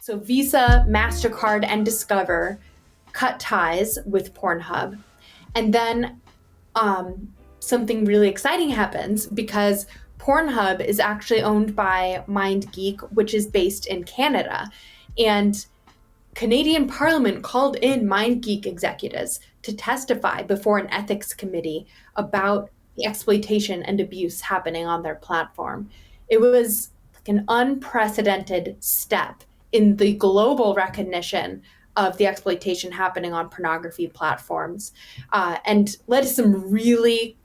So Visa, MasterCard, and Discover cut ties with PornHub. And then something really exciting happens because PornHub is actually owned by MindGeek, which is based in Canada. And Canadian Parliament called in MindGeek executives to testify before an ethics committee about the exploitation and abuse happening on their platform. It was like an unprecedented step in the global recognition of the exploitation happening on pornography platforms, and led to some really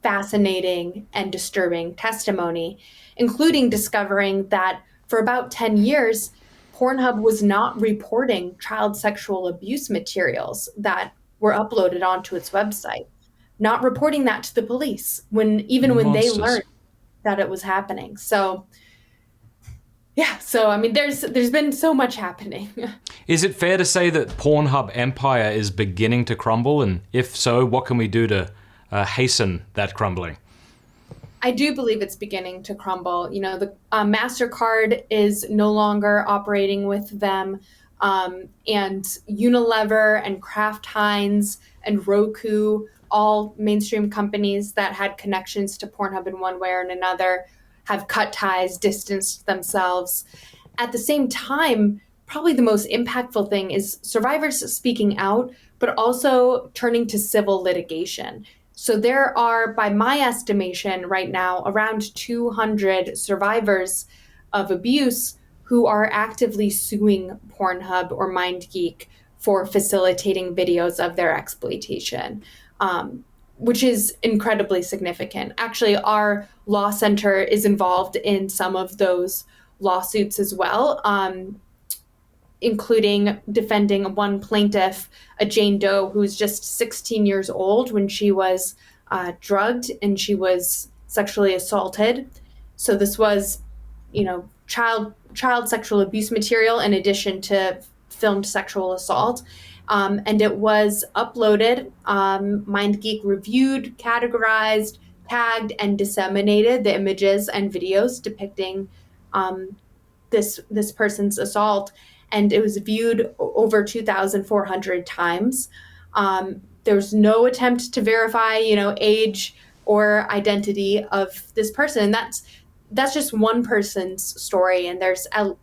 fascinating and disturbing testimony, including discovering that for about 10 years, Pornhub was not reporting child sexual abuse materials that were uploaded onto its website, not reporting that to the police when they Monsters. learned that it was happening. So yeah, so I mean there's been so much happening. Is it fair to say that Pornhub empire is beginning to crumble? And if so, what can we do to hasten that crumbling? I do believe it's beginning to crumble. You know, the MasterCard is no longer operating with them, and Unilever and Kraft Heinz and Roku, all mainstream companies that had connections to Pornhub in one way or another, have cut ties, distanced themselves. At the same time, probably the most impactful thing is survivors speaking out, but also turning to civil litigation. So there are, by my estimation right now, around 200 survivors of abuse who are actively suing Pornhub or MindGeek for facilitating videos of their exploitation, which is incredibly significant. Actually, our law center is involved in some of those lawsuits as well, including defending one plaintiff, a Jane Doe, who was just 16 years old when she was drugged and she was sexually assaulted. So this was, you know, child sexual abuse material in addition to filmed sexual assault. And it was uploaded. MindGeek reviewed, categorized, tagged, and disseminated the images and videos depicting this person's assault, and it was viewed over 2,400 times. There's no attempt to verify, you know, age or identity of this person. And that's just one person's story. And there's at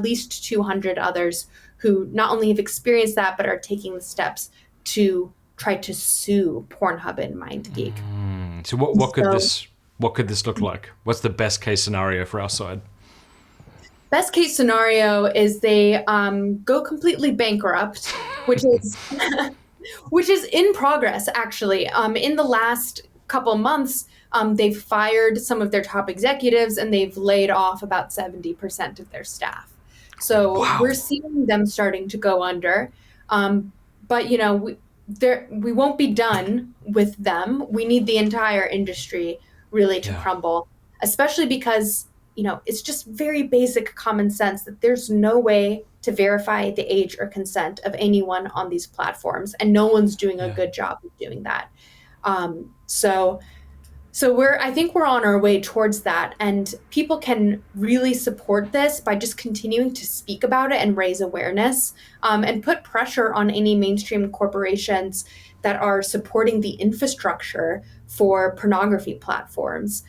least 200 others who not only have experienced that, but are taking the steps to try to sue Pornhub and MindGeek. So what could this look like? What's the best case scenario for our side? Best case scenario is they go completely bankrupt, which is which is in progress, actually. In the last couple months, they've fired some of their top executives and they've laid off about 70% of their staff. So Wow. we're seeing them starting to go under. But, you know, we won't be done with them. We need the entire industry really to crumble, especially because, you know, it's just very basic common sense that there's no way to verify the age or consent of anyone on these platforms, and no one's doing a good job of doing that. So I think we're on our way towards that, and people can really support this by just continuing to speak about it and raise awareness, and put pressure on any mainstream corporations that are supporting the infrastructure for pornography platforms,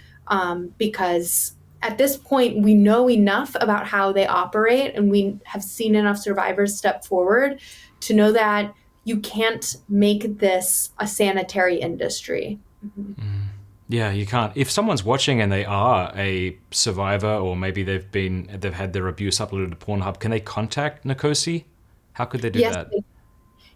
because at this point, we know enough about how they operate, and we have seen enough survivors step forward to know that you can't make this a sanitary industry. Mm-hmm. Yeah, you can't. If someone's watching and they are a survivor, or maybe they've had their abuse uploaded to Pornhub, can they contact NCOSE? How could they do that?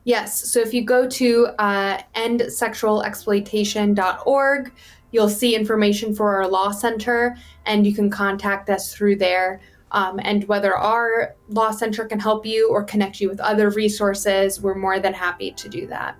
Yes. So if you go to endsexualexploitation.org, you'll see information for our law center, and you can contact us through there. And whether our law center can help you or connect you with other resources, we're more than happy to do that.